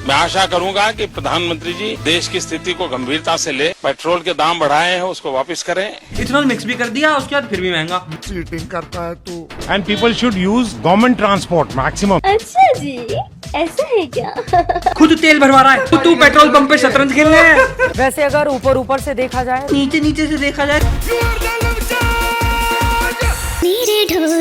मैं आशा करूंगा कि प्रधानमंत्री जी देश की स्थिति को गंभीरता से ले, पेट्रोल के दाम बढ़ाए हैं उसको वापस करें। इथेनॉल मिक्स भी कर दिया, उसके बाद फिर भी महंगा। चीटिंग करता है तू। And people should use government transport maximum. अच्छा जी, ऐसा है क्या? खुद तेल भरवा रहा है तो तू पेट्रोल पंप पे शतरंज खेलने है। वैसे अगर ऊपर ऊपर से देखा जाए, नीचे नीचे से देखा जाए, मेरे ढोल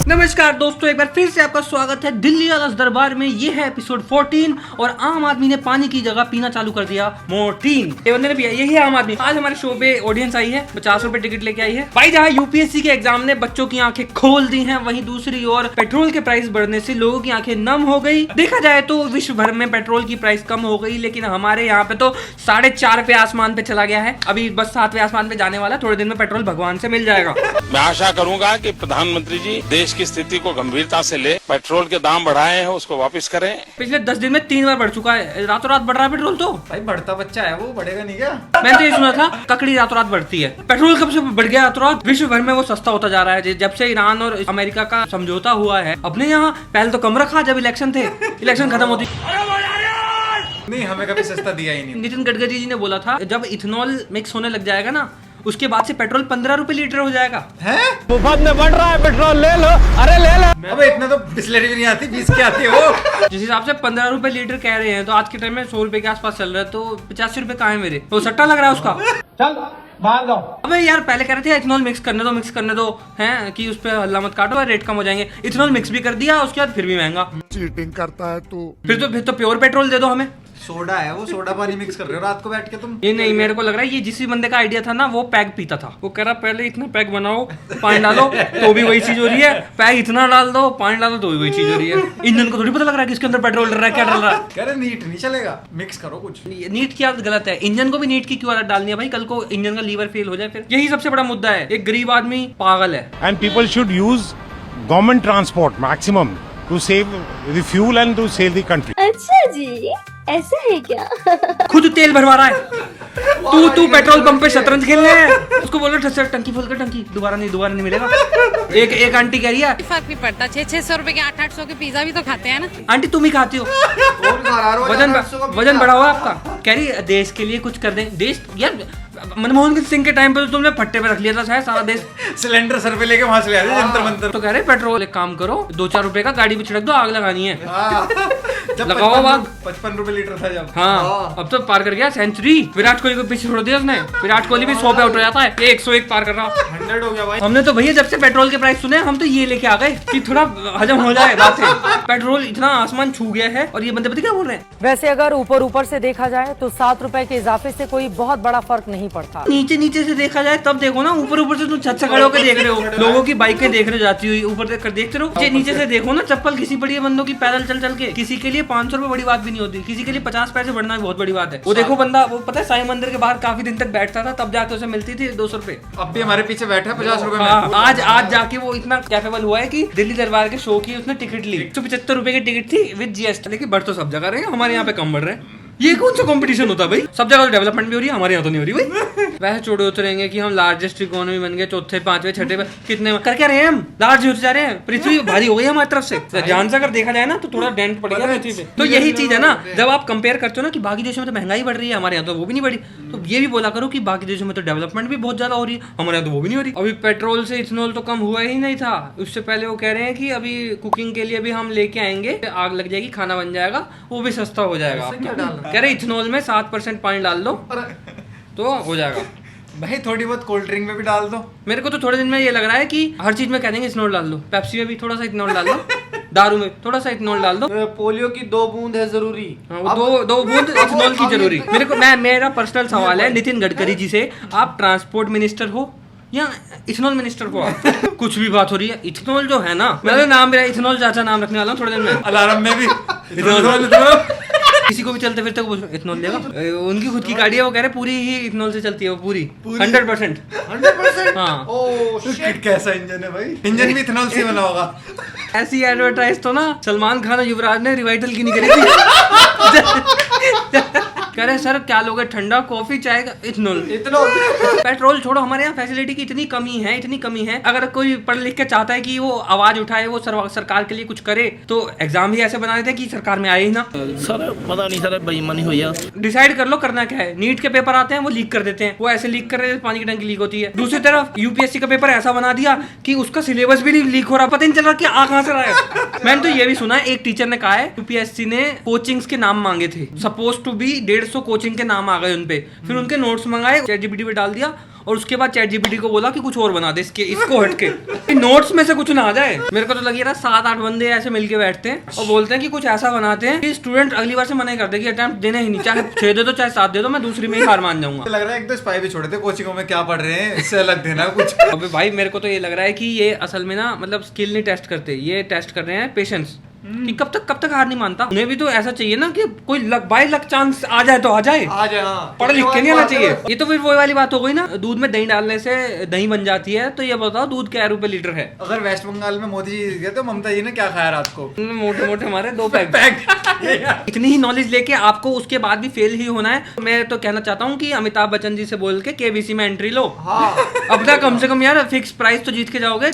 नमस्कार दोस्तों, एक बार फिर से आपका स्वागत है दिल्ली आलस दरबार में। ये है एपिसोड 14 और आम आदमी ने पानी की जगह पीना चालू कर दिया मोर्टीन। ये बंदे ने पिया, यही है आम आदमी। आज हमारे शो पे ऑडियंस आई है, 50 रुपए टिकट लेके आई है। भाई जहाँ यूपीएससी के एग्जाम ने बच्चों की आंखें खोल दी हैं, वहीं दूसरी ओर पेट्रोल के प्राइस बढ़ने से लोगों की आंखें नम हो गई। देखा जाए तो विश्व भर में पेट्रोल की प्राइस कम हो गई, लेकिन हमारे यहाँ पे तो 4.5 पे आसमान पे चला गया है। अभी बस 7वें आसमान पे जाने वाला, थोड़े दिन में पेट्रोल भगवान से मिल जाएगा। मैं आशा करूंगा कि प्रधानमंत्री जी देश की स्थिति को गंभीरता से ले, पेट्रोल के दाम बढ़ाए हैं उसको वापस करें। पिछले 10 दिन में 3 बार बढ़ चुका है। रातों रात बढ़ रहा है पेट्रोल तो। भाई बढ़ता बच्चा है वो, बढ़ेगा नहीं क्या? मैंने तो ये सुना था ककड़ी रातों रात बढ़ती है। पेट्रोल कब से बढ़ गया रातों रात? विश्व भर में वो सस्ता होता जा रहा है। जब से ईरान और अमेरिका का समझौता हुआ है, अपने यहाँ पहले तो कम रखा, जब इलेक्शन थे, इलेक्शन खत्म होती नहीं, हमें कभी सस्ता दिया ही नहीं। नितिन गडकरी जी ने बोला था जब इथेनॉल मिक्स होने लग जाएगा ना, उसके बाद से पेट्रोल 15 रुपए लीटर हो जाएगा। हैं? मुफ्त में बढ़ रहा है पेट्रोल, ले लो, अरे ले लो। अबे इतना तो बिस्लरी भी नहीं आती, 20 की आती है वो। जिस हिसाब से 15 रुपए लीटर कह रहे हैं, तो आज के टाइम में 100 रुपए के आसपास चल रहा है, तो 85 रुपए कहाँ है मेरे? तो सट्टा लग रहा है उसका। चल बाहर जाओ। अबे यार पहले कह रहे थे इथेनॉल मिक्स करने दो हैं कि उस पे हल्ला मत काटो, रेट कम हो जाएंगे। इथेनॉल मिक्स भी कर दिया, उसके बाद फिर भी महंगा। चीटिंग करता है तू। फिर तो प्योर पेट्रोल दे दो हमें। सोडा है वो, सोडा पानी मिक्स कर रहे हो रात को बैठ के तुम। ये नहीं, मेरे को लग रहा है ये जिस बंदे का आइडिया था ना, वो पैग पीता था। वो कह रहा पहले इतना पैग बनाओ, पानी डालो तो भी वही चीज हो रही है, पैग इतना डाल दो, पानी डालो तो भी वही चीज हो रही है। इंजन को थोड़ी पता लग रहा है कि इसके अंदर पेट्रोल डल रहा है, क्या डल रहा है। कह रहे नीट नहीं चलेगा, मिक्स करो कुछ। नीट की आदत गलत है। इंजन को भी नीट की क्यों आदत डालनी है भाई? कल को इंजन का लीवर फेल हो जाए फिर। यही सबसे बड़ा मुद्दा है। एक गरीब आदमी पागल है। And people should use government transport maximum to save the fuel and to save the country. अच्छा जी, ऐसा है क्या? खुद तेल भरवा रहा है तू पेट्रोल पंप पे शतरंज खेलने है। उसको बोलो टंकी फुल कर, टंकी दोबारा नहीं मिलेगा। एक आंटी कह रही है फर्क नहीं पड़ता, 600 रुपए के 800 के पिज्जा भी तो खाते हैं ना। आंटी तुम ही खाती हो। वजन बढ़ा हुआ आपका। कह रही देश के लिए कुछ कर दें। देश यार मनमोहन सिंह के टाइम पे तो तुमने फट्टे पे रख लिया था शायद सारा देश। सिलेंडर सर पे लेके वहां से ले आते जंतर मंतर। तो कह रहे पेट्रोल एक काम करो, 2-4 रुपए का गाड़ी पे छिड़क दो, आग लगानी है। जब लगाओ आग। 55 रुपए लीटर था जब। हाँ, अब तो पार कर गया सेंचुरी। विराट कोहली को पीछे छोड़ दिया उसने। विराट कोहली भी 100 पे आउट हो जाता है, ये 101 पार कर रहा। 100 हो गया भाई। हमने तो भैया जब से पेट्रोल के प्राइस सुने, हम तो ये लेके आ गए कि थोड़ा हजम हो जाए बात है। पेट्रोल इतना आसमान छू गया है, और ये बंदे पता क्या बोल रहे हैं? वैसे अगर ऊपर ऊपर से देखा जाए तो 7 रुपए के इजाफे से कोई बहुत बड़ा फर्क नहीं पड़ता। नीचे से देखा जाए तब देखो ना, ऊपर से तुम छत से खड़े होकर देख रहे हो, लोगों की बाइकें देख रहे जाती हुई, ऊपर देख कर देखते रहो। नीचे से देखो ना, चप्पल किसी बड़ी बंदों की पैदल चल के, किसी के लिए 500 रुपए बड़ी बात भी नहीं होती, किसी के लिए 50 पैसे बढ़ना भी बहुत बड़ी बात है। वो देखो बंदा, वो पता है साई मंदिर के बाहर काफी दिन तक बैठता था, तब जाके उसे मिलती थी 200 रुपए। अब भी हमारे पीछे बैठा है 50 रुपए में। आज जाके वो इतना कैपेबल हुआ है कि दिल्ली दरबार के शो की उसने टिकट ली। 175 रुपए की टिकट थी विद जीएसटी। लेकिन बढ़ तो सब जगह रहे हैं, हमारे यहाँ पे कम बढ़ रहे हैं। ये कौन सा कंपटीशन होता है भाई? सब जगह तो डेवलपमेंट भी हो रही है, हमारे यहाँ तो नहीं हो रही भाई। वैसे छोड़े उतरेंगे कि हम लार्जेस्ट इकोनॉमी बन गए, 4th 5वें 6ठे पे कितने कर क्या रहे हैं? हम लार्ज होते जा रहे हैं। पृथ्वी भारी हो गई है हमारी तरफ से। ध्यान से अगर देखा जाए ना, तो थोड़ा डेंट पड़ गया पृथ्वी पे। तो यही चीज है ना, जब आप कंपेयर करते हो ना कि बाकी देशों में तो महंगाई बढ़ रही है, हमारे यहाँ तो वो भी नहीं बढ़ी, तो ये भी बोला करो कि बाकी देशों में तो डेवलपमेंट भी बहुत ज्यादा हो रही है, हमारे यहाँ तो वो भी नहीं हो रही। अभी पेट्रोल से इथेनॉल तो कम हुआ ही नहीं था। उससे पहले वो कह रहे हैं कि अभी कुकिंग के लिए भी हम लेके आएंगे, आग लग जाएगी, खाना बन जाएगा, वो भी सस्ता हो जाएगा। कह रहे इथेनॉल में 7% पानी डाल दो तो हो जाएगा। भाई थोड़ी बहुत कोल्ड ड्रिंक में भी डाल दो। मेरे को तो थोड़े दिन में ये लग रहा है कि हर चीज में कह देंगे इथेनॉल डाल दो। पेप्सी में भी थोड़ा सा इथेनॉल डाल दो, दारू में थोड़ा सा इथेनॉल डाल दो। पोलियो की 2 बूंद है जरूरी। दो बूंद इथेनॉल की जरूरी। मेरा पर्सनल सवाल है नितिन गडकरी जी से, आप ट्रांसपोर्ट मिनिस्टर हो या इथेनॉल मिनिस्टर को? कुछ भी बात हो रही है। इथेनॉल जो है ना, मेरा नाम, मेरा इथेनॉल चाचा नाम रखने वाला हूँ थोड़े दिन में। अलार्म में भी किसी को भी चलते फिरते को इथेनॉल लेगा। उनकी खुद की गाड़ी है, वो कह रहे पूरी ही इथेनॉल से चलती है, वो पूरी 100%। हाँ। ओह शिट, कैसा इंजन है भाई? इंजन भी इथेनॉल से बना होगा। ऐसी एडवर्टाइज तो ना सलमान खान और युवराज ने रिवाइटल की नहीं करी थी। कह रहे सर क्या लोगे, ठंडा कॉफी चाय का इथनॉल। पेट्रोल छोड़ो, हमारे यहाँ फैसिलिटी की इतनी कमी है। अगर कोई पढ़ लिख के चाहता है कि वो आवाज उठाए, वो सरकार के लिए कुछ करे, तो एग्जाम ही ऐसे बना देते हैं कि सरकार में आए ही ना। सर पता नहीं सर, बेईमानी हुई है। डिसाइड कर लो करना क्या है। नीट के पेपर आते हैं वो लीक कर देते हैं, वो ऐसे लीक कर रहे हैं पानी की टंकी लीक होती है। दूसरी तरफ यूपीएससी का पेपर ऐसा बना दिया कि उसका सिलेबस भी नहीं लीक हो रहा, पता नहीं चल रहा कि आ कहां से रहा है। मैंने तो ये भी सुना है, एक टीचर ने कहा है यूपीएससी ने कोचिंग्स के नाम मांगे थे, सपोज टू बी 150 कोचिंग के नाम आ गए उनपे, फिर उनके नोट्स मंगाए, चैटजीपीटी पे डाल दिया और उसके बाद चैटजीपीटी को बोला कि कुछ और बना दे इसको हटके, नोट्स में से कुछ ना आ जाए। मेरे को तो लगी रहा 7-8 बंदे ऐसे मिलके बैठते हैं और बोलते हैं कि कुछ ऐसा बनाते हैं कि स्टूडेंट अगली बार से मना ही कर दे कि अटेम्प्ट देना ही नहीं, चाहे 6 दे दो चाहे 7 दे दो, मैं दूसरी में ही हार मान जाऊंगा। लग रहा है एक तो स्पाई भी छोड़े थे, कोचिंगों में क्या पढ़ रहे हैं इससे अलग देना कुछ। अबे भाई मेरे को तो ये लग रहा है कि ये असल में ना मतलब स्किल नहीं टेस्ट करते, ये टेस्ट कर रहे हैं पेशेंस कि कब तक हार नहीं मानता। उन्हें भी तो ऐसा चाहिए ना कि कोई बाई लक चांस आ जाए तो आ जाए, पढ़ लिख के नहीं आना चाहिए। ये तो फिर वही वाली बात हो गई ना, दूध में दही डालने से दही बन जाती है, तो ये बताओ दूध क्या रुपए लीटर है। अगर वेस्ट बंगाल में मोदी जी गए तो ममता जी ने क्या खाया रात को? मोटे मोटे हमारे 2 पैक। इतनी ही नॉलेज लेके आपको उसके बाद भी फेल ही होना है। मैं तो कहना चाहता हूँ कि अमिताभ बच्चन जी से बोल के केबीसी में एंट्री लो। अब तक कम से कम यार फिक्स प्राइस तो जीत के जाओगे।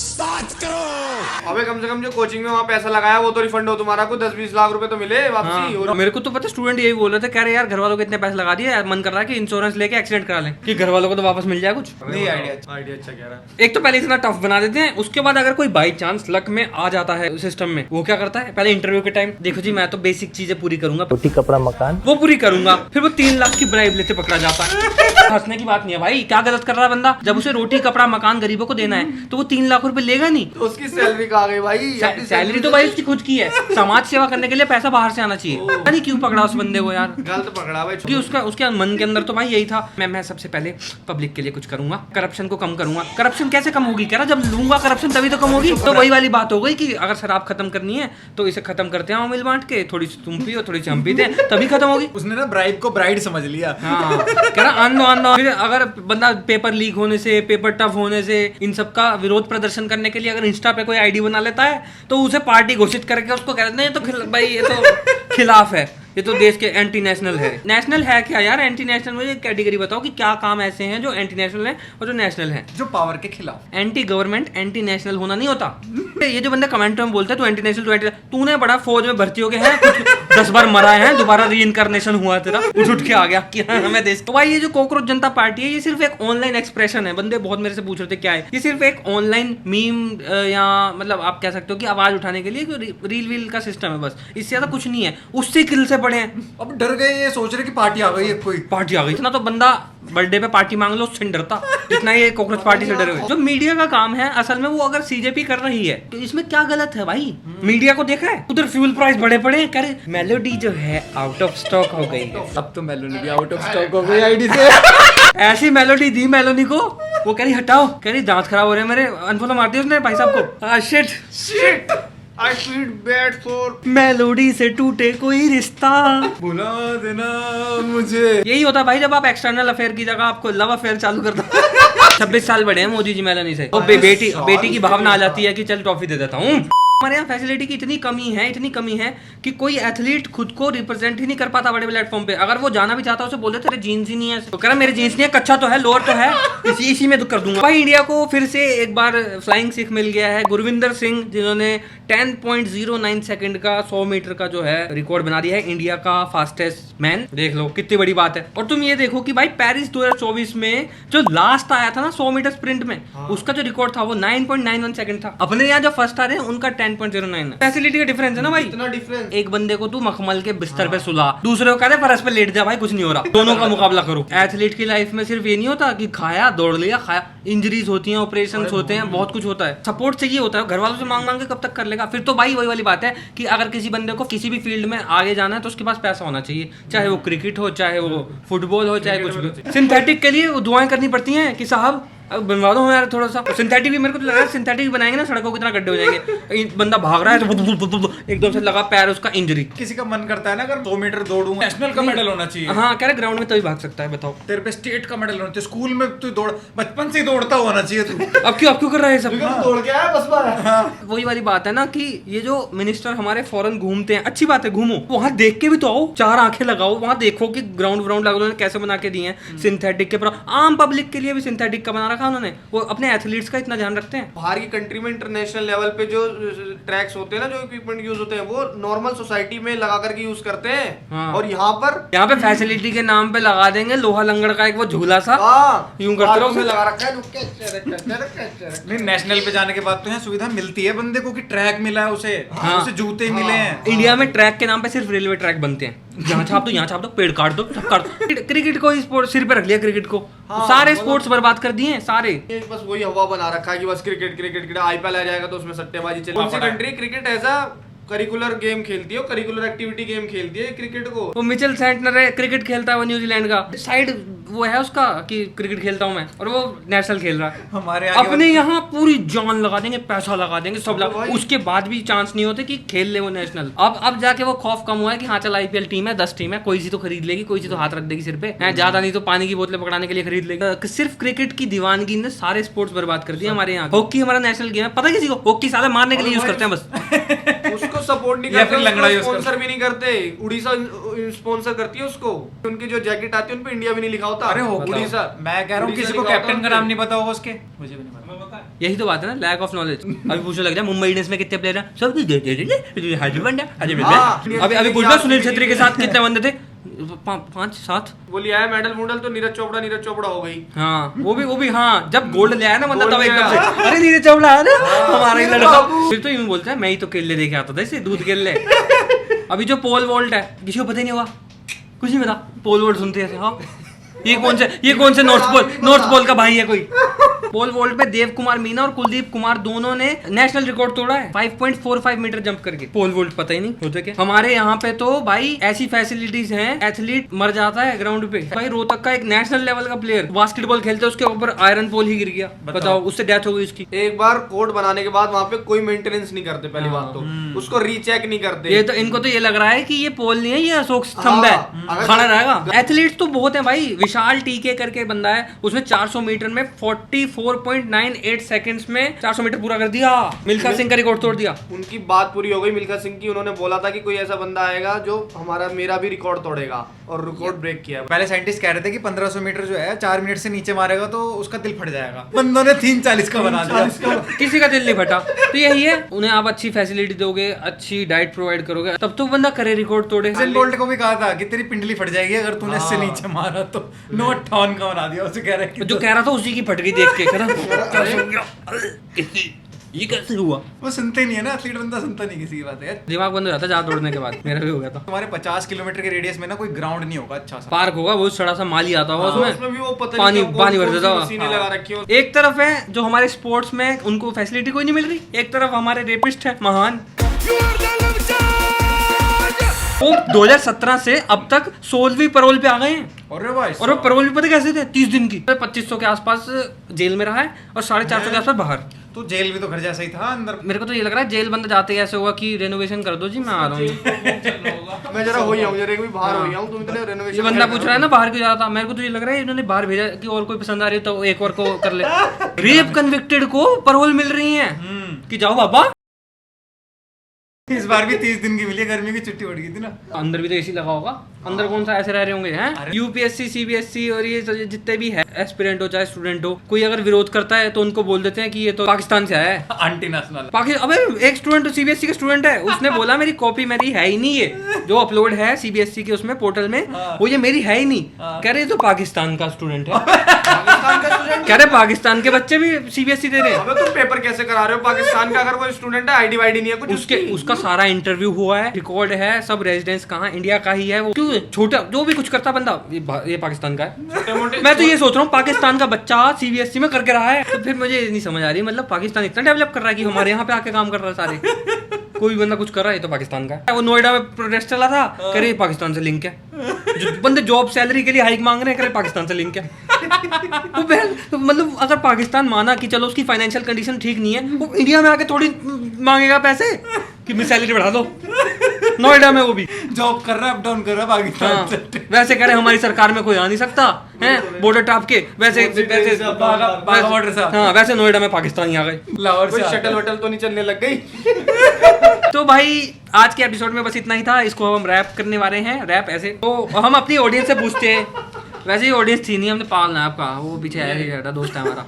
अबे कम से कम जो कोचिंग में वहाँ पैसा लगाया वो तो रिफंड हो तुम्हारा, को 10-20 लाख रुपए तो मिले वापसी। हाँ, मेरे को तो पता स्टूडेंट यही बोल रहे थे, कह रहे यार घर वालों को इतने पैसे लगा दिए, मन कर रहा है कि इंश्योरेंस लेके एक्सीडेंट करा लें कि घर वालों को तो वापस मिल जाए कुछ। नहीं आइडिया अच्छा कह रहा है। एक तो पहले इतना टफ बना देते हैं, उसके बाद अगर कोई बाई चांस लक में आ जाता है सिस्टम में, वो क्या करता है, पहले इंटरव्यू के टाइम देखो जी मैं तो बेसिक चीजें पूरी करूंगा, रोटी कपड़ा मकान वो पूरी करूंगा, फिर वो 3 लाख की ब्राइब लेते पकड़ा जाता है। हंसने की बात नहीं है भाई, क्या गलत कर रहा है बंदा। जब उसे रोटी कपड़ा मकान गरीबों को देना है तो वो 3 लाख रुपए लेगा नहीं, तो उसकी सैलरी कहाँ गई भाई? सैलरी तो भाई उसकी खुद की है, समाज सेवा करने के लिए पैसा बाहर से आना चाहिए। पता नहीं क्यों पकड़ा उस बंदे को यार, गलत पकड़ा भाई। क्योंकि उसके मन के अंदर तो भाई यही था, मैं सबसे पहले पब्लिक के लिए कुछ करूंगा, करप्शन को कम करूंगा। करप्शन कैसे कम होगी, कह रहा जब लूंगा करप्शन तभी तो कम होगी। तो वही वाली बात हो गई कि अगर शराब खत्म करनी है तो इसे खत्म करते हैं मिल बांट के, थोड़ी सी तुम पियो थोड़ी सी हम पीते हैं, तभी खत्म होगी। उसने ना ब्राइब को ब्राइड समझ लिया। हाँ, कह रहा आन फिर अगर बंदा पेपर लीक होने से, पेपर टफ होने से, इन सब का विरोध प्रदर्शन करने के लिए अगर इंस्टा पे कोई आईडी बना लेता है तो उसे पार्टी घोषित करके उसको कह देते हैं तो भाई ये तो खिलाफ है, ये तो देश के एंटी नेशनल है। नेशनल है क्या यार, एंटी नेशनल में कैटेगरी बताओ कि क्या काम ऐसे हैं जो एंटी नेशनल है और जो नेशनल है, जो पावर के खिलाफ। एंटी गवर्नमेंट एंटी नेशनल होना नहीं होता। ये जो बंदा कमेंट में बोलता है तू एंटी नेशनल, तूने बड़ा फौज में भर्ती हो गया है, कुछ 10 बार मरा है, दोबारा रीइंकार्नेशन हुआ तेरा, उठ के आ गया कि हमें देश। तो भाई ये जो कॉकरोच जनता पार्टी है ये सिर्फ एक ऑनलाइन एक्सप्रेशन है। बंदे बहुत मेरे से पूछ रहे थे क्या है, ये सिर्फ एक ऑनलाइन मीम या मतलब आप कह सकते हो कि आवाज उठाने के लिए रील वील का सिस्टम है, बस इससे ज्यादा कुछ नहीं है। उससे किल से पड़े हैं, अब डर गए, ये सोच रहे कि पार्टी आ गई है, कोई पार्टी आ गई। इतना तो बंदा बर्थडे पे पार्टी मांग लो उससे डरता, जितना ये कॉकरोच पार्टी से डरे हुए। जो मीडिया का काम है असल में, वो अगर सीजेपी कर रही है तो इसमें क्या गलत है भाई? मीडिया को देखा है, उधर फ्यूल प्राइस बढ़े पड़े, कह रहे मेलोडी जो है आउट ऑफ स्टॉक हो गई है। अब तो मेलोडी भी आउट ऑफ स्टॉक हो गई आईडी से। ऐसी मेलोडी दी मेलोनी को, वो कह रही हटाओ, कह रही दांत खराब हो रहे हैं मेरे, अनफॉलो मार दिया उसने भाई साहब को। Shit I feel bad for melody से टूटे कोई रिश्ता, बुला देना मुझे। यही होता भाई जब आप एक्सटर्नल अफेयर की जगह आपको लव अफेयर चालू करता। 26 साल बड़े हैं मोदी जी मेलोनी से, और बेटी की भावना आ जाती है कि चल ट्रॉफी दे देता हूँ। हमारे यहाँ फैसिलिटी की इतनी कमी है कि कोई एथलीट खुद को रिप्रेजेंट ही नहीं कर पाता बड़े प्लेटफॉर्म पे। अगर वो जाना भी चाहता है उसे बोलते तेरे जीन्स ही नहीं है, तो कह रहा मेरे जीन्स नहीं है, कच्चा तो है, लोअर तो है, इसी में तो कर दूंगा। भाई इंडिया को फिर से एक बार फ्लाइंग सिख मिल गया है। गुरविंदर सिंह जिन्होंने 10.09 सेकंड का 100 मीटर का जो है रिकॉर्ड बना दिया है, इंडिया का फास्टेस्ट मैन। देख लो कितनी बड़ी बात है। और तुम ये देखो कि भाई पेरिस 2024 में जो लास्ट आया था ना 100 मीटर स्प्रिंट में, उसका जो रिकॉर्ड था वो 9.91 सेकंड था। अपने यहाँ जो फर्स्ट आ रहे हैं उनका 10.09 है। फैसिलिटी का डिफरेंस है ना भाई, इतना डिफरेंस। एक बंदे को तू मखमल के बिस्तर पे सुला, दूसरे को कहते फरस पे लेट जा भाई कुछ नहीं हो रहा, दोनों का मुकाबला करो। एथलीट की लाइफ में सिर्फ ये नहीं होता कि खाया दौड़ लिया, खाया, इंजरीज होती हैं, ऑपरेशन होते हैं, बहुत कुछ होता है। सपोर्ट चाहिए होता है, घर वालों से मांग के कब तक कर लेगा? फिर तो भाई वही वाली बात है कि अगर किसी बंदे को किसी भी फील्ड में आगे जाना है तो उसके पास पैसा होना चाहिए, चाहे वो क्रिकेट हो, चाहे वो फुटबॉल हो, चाहे कुछ भी। सिंथेटिक के लिए दुआएं करनी पड़ती हैं कि साहब अब बनवा दो यार थोड़ा सा सिंथेटिक भी, मेरे को तो लग रहा है सिंथेटिक बनाएंगे ना सड़कों कितना गड्ढे हो जाएंगे, बंदा भाग रहा है तो एकदम से लगा पैर उसका इंजरी। किसी का मन करता है ना अगर 2 मीटर दौड़ूं, नेशनल का मेडल होना चाहिए। हाँ कह रहे ग्राउंड में तभी भाग सकता है, बताओ। तेरे पे स्टेट का मेडल होना चाहिए, स्कूल में तू दौड़, बचपन से ही दौड़ता होना चाहिए तू। अब क्यों कर रहा है सब? दौड़ के आया बस बार। वही वाली बात है ना कि ये जो मिनिस्टर हमारे फॉरेन घूमते हैं, अच्छी बात है घूमो, वहाँ देख के भी तो आओ, 4 आंखें लगाओ, वहाँ देखो कि ग्राउंड उन्होंने कैसे बना के दिए हैं सिंथेटिक के। आम पब्लिक के लिए भी सिंथेटिक का बना रखा उन्होंने, वो अपने एथलीट्स का इतना ध्यान रखते हैं। बाहर की कंट्री में इंटरनेशनल लेवल पे जो ट्रैक्स होते हैं ना, जो इक्विपमेंट यूज होते हैं, वो नॉर्मल सोसाइटी में लगा करके यूज करते हैं। हाँ। और यहाँ पे फैसिलिटी के नाम पे लगा देंगे लोहा लंगड़ का एक वो झूला सा, यूं करते रहो, लगा रखा है। नहीं, नेशनल पे जाने के बाद तो यहाँ सुविधा मिलती है बंदे को कि ट्रैक मिला है उसे, उसे जूते मिले हैं। इंडिया में ट्रैक के नाम पे सिर्फ रेलवे ट्रैक बनते हैं, यहाँ छाप दो, यहाँ छाप दो, पेड़ काट दो, सब काट दो। क्रिकेट को स्पोर्ट सिर पे रख लिया, क्रिकेट को सारे स्पोर्ट्स बर्बाद कर दिए सारे। बस वही हवा बना रखा है कि बस क्रिकेट क्रिकेट क्रिकेट, IPL आ जाएगा तो उसमें सट्टेबाजी चलेगी। कौन सी कंट्री क्रिकेट ऐसा करिकुलर गेम खेलती है, करिकुलर एक्टिविटी गेम खेलती है क्रिकेट को। वो मिचेल सेंटनर है, क्रिकेट खेलता है वो न्यूजीलैंड का, साइड वो है उसका कि क्रिकेट खेलता हूँ मैं, और वो नेशनल खेल रहा है। हमारे अपने यहाँ पूरी जान लगा देंगे, पैसा लगा देंगे, सब लगा, उसके बाद भी चांस नहीं होते कि खेल ले वो नेशनल। अब जाके वो खौफ कम हुआ है कि हाँ चल IPL टीम है, 10 टीम है, कोई सी तो खरीद लेगी, कोई सी तो हाथ रख देगी सिर पे, ज्यादा नहीं तो पानी की बोतलें पकड़ाने के लिए खरीद लेगी। सिर्फ क्रिकेट की दीवानगी ने सारे स्पोर्ट्स बर्बाद कर दिए हमारे यहाँ। हॉकी हमारा नेशनल गेम है, पता है किसी को? हॉकी साले मारने के लिए यूज करते हैं बस। उसको सपोर्ट नहीं करते, स्पॉन्सर भी नहीं करते। उड़ीसा स्पॉन्सर करती है उसको, उनकी जो जैकेट आती है उन पे इंडिया भी नहीं लिखा होता। अरे उड़ीसा, मैं कह रहा हूँ किसी को कैप्टन का नाम नहीं पता होगा उसके, मुझे भी नहीं पता। यही तो बात है ना, लैक ऑफ नॉलेज। अभी पूछने लग जाए मुंबई इंडियंस में कितने प्लेयर हैं, सब अभी पूछ लो सुनील छेत्री के साथ कितने बंदे थे, 5-7। बोली आया मेडल मूडल तो नीरज चोपड़ा हो गई। हाँ वो भी हाँ, जब गोल्ड ले आया ना बंदा तब एकदम से अरे नीरज चोपड़ा है ना हमारा ही लड़का। फिर तो यूं बोलता है मैं ही तो केले देके आता था, इसे दूध केले। अभी जो पोल वोल्ट है किसी को पता ही नहीं होगा, कुछ नहीं पता, पोल वोल्ट सुनते हैं। हाँ ये कौन से नॉर्थ पोल का भाई है कोई? पोल वोल्ट पे देव कुमार मीना और कुलदीप कुमार दोनों ने नेशनल रिकॉर्ड तोड़ा है, 5.45 मीटर जंप करके। पोल वोल्ट पता ही नहीं होते क्या। हमारे यहाँ पे तो भाई ऐसी फैसिलिटीज हैं, एथलीट मर जाता है ग्राउंड पे। भाई रोहतक का एक नेशनल लेवल का प्लेयर बास्केटबॉल खेलते उसके ऊपर आयरन पोल ही गिर गया, बताओ, उससे डेथ हो गई उसकी। एक बार कोर्ट बनाने के बाद वहाँ पे कोई मेंटेनेंस नहीं करते, पहली बात तो उसको रीचेक नहीं करते। ये तो इनको तो ये लग रहा है कि ये पोल नहीं है, ये अशोक स्तंभ है, खड़ा रहेगा। एथलीट तो बहुत है भाई, विशाल टीके करके बंदा है, उसने 400 मीटर में 44.98 सेकंड्स में 400 मीटर पूरा कर दिया, मिल्खा सिंह का रिकॉर्ड तोड़ दिया। उनकी बात पूरी हो गई मिल्खा सिंह की, उन्होंने बोला था कि कोई ऐसा बंदा आएगा जो मेरा भी रिकॉर्ड तोड़ेगा, और रिकॉर्ड ब्रेक किया। पहले साइंटिस्ट कह रहे थे कि 1500 मीटर जो है 4 मिनट से नीचे मारेगा तो उसका दिल फट जाएगा, बंदों ने 3:40 का बना दिया। किसी का दिल नहीं फटा। तो यही है, उन्हें आप अच्छी फैसिलिटी दोगे, अच्छी डाइट प्रोवाइड करोगे, तब तो बंदा करे रिकॉर्ड तोड़े। बोल्ट को भी कहा था कि तेरी पिंडली फट जाएगी अगर तूने इससे नीचे मारा तो। 58 का बना दिया, उसे कह रहा है जो कह रहा था उसी की फट गई देख के। ये कैसे हुआ? वो सुनते नहीं है ना, एथलीट बंदा सुनता नहीं किसी की बात है, दिमाग बंद हो जाता ज्यादा दौड़ने के बाद। मेरा भी हो गया था। तुम्हारे 50 किलोमीटर के रेडियस में ना कोई ग्राउंड नहीं होगा अच्छा सा, पार्क होगा बहुत बड़ा सा, माली आता होगा उसमें भी वो पता पानी भर देता होगा। एक तरफ है जो हमारे स्पोर्ट्स में उनको फैसिलिटी कोई नहीं मिल रही, एक तरफ हमारे रेपिस्ट है महान, वो 2017 से अब तक 16वीं पैरोल पे आ गए हैं। और वो पैरोल भी पता कैसे थे, 30 दिन की, 2500 के आसपास जेल में रहा है और 450 के आसपास बाहर। तो जेल भी तो घर जैसा ही था अंदर। मेरे को तो ये लग रहा है जेल बंद जाते ही ऐसे होगा कि रेनोवेशन कर दो जी, मैं आ रहा हूँ। मैं जरा हो ही आऊं, जरा भी बाहर हो ही आऊं, तुम इतने रेनोवेशन। ये बंदा पूछ रहा है ना बाहर क्यों जा रहा था, मेरे को तो ये लग रहा है इन्होंने बाहर भेजा कि और कोई पसंद आ रही है तो एक और को कर ले। रेप कन्विक्टेड को पैरोल मिल रही है कि जाओ बाबा। इस बार भी 30 दिन की मिली, गर्मी की छुट्टी पड़ गई थी ना। अंदर भी तो एसी लगा होगा, अंदर कौन सा ऐसे रह रहे होंगे हैं? यूपीएससी CBSE और ये जितने भी है एस्पिरेंट हो चाहे स्टूडेंट हो, कोई अगर विरोध करता है तो उनको बोल देते हैं कि ये तो पाकिस्तान से आया है, एंटी नेशनल। अबे एक स्टूडेंट CBSE का स्टूडेंट है, उसने बोला मेरी कॉपी मेरी है ही नहीं, ये जो अपलोड है CBSE के उसमें पोर्टल में वो ये मेरी है ही नहीं। कह रहे तो पाकिस्तान का स्टूडेंट है। कह रहे पाकिस्तान के बच्चे भी CBSE दे रहे हैं। तुम पेपर कैसे करा रहे हो? पाकिस्तान का अगर कोई स्टूडेंट है, ID वाईडी नहीं है कुछ, उसका सारा इंटरव्यू हुआ है, रिकॉर्ड है, सब रेजिडेंस कहाँ इंडिया का ही है। वो क्यों छोटा जो भी कुछ करता बंदा ये पाकिस्तान का है। मैं तो ये सोच रहा हूँ पाकिस्तान का बच्चा CBSE में करके रहा है, तो फिर मुझे नहीं समझ आ रही, मतलब पाकिस्तान इतना डेवलप कर रहा है कि हमारे यहाँ पे आके काम कर रहा है सारे। कोई बंदा कुछ कर रहा है तो पाकिस्तान का है। वो नोएडा में प्रोटेस्ट चला था, कह रहे पाकिस्तान से लिंक है। जो बंदे जॉब सैलरी के लिए हाइक मांग रहे हैं, कह रहे पाकिस्तान से लिंक है। वो मतलब अगर पाकिस्तान माना कि चलो उसकी फाइनेंशियल कंडीशन ठीक नहीं है, वो इंडिया में आके थोड़ी मांगेगा पैसे कि मेरी सैलरी बढ़ा दो। नोएडा में वो भी जॉब कर रहा है, अप डाउन कर रहा है पाकिस्तान हाँ, से। वैसे कह रहे हमारी सरकार में कोई आ नहीं सकता है, बॉर्डर टाप के वैसे हाँ, वैसे नोएडा में पाकिस्तानी आ गए। लाहौर कोई से शटल वटल तो नहीं चलने लग गई। तो भाई आज के एपिसोड में बस इतना ही था, इसको हम रैप करने वाले हैं। रैप ऐसे तो हम अपनी ऑडियंस से पूछते हैं, वैसे ही ऑडियंस थी नहीं, हमने पालना आपका, वो पीछे आया ही रहता दोस्त है हमारा।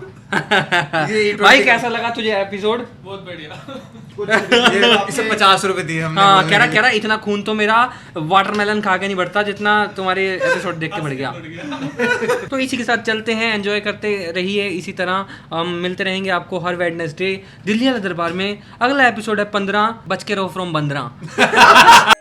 भाई कैसा लगा तुझे एपिसोड? बहुत बढ़िया। इसे 50 रुपए दिए हमने। हाँ, कह रहा इतना खून तो मेरा वाटरमेलन खा के नहीं बढ़ता जितना तुम्हारे एपिसोड देख के बढ़ गया। तो इसी के साथ चलते हैं, एंजॉय करते रहिए इसी तरह। हम मिलते रहेंगे आपको हर वेडनेसडे दिल्ली वाले दरबार में। अगला एपिसोड है 15 बच के रहो फ्रॉम 15।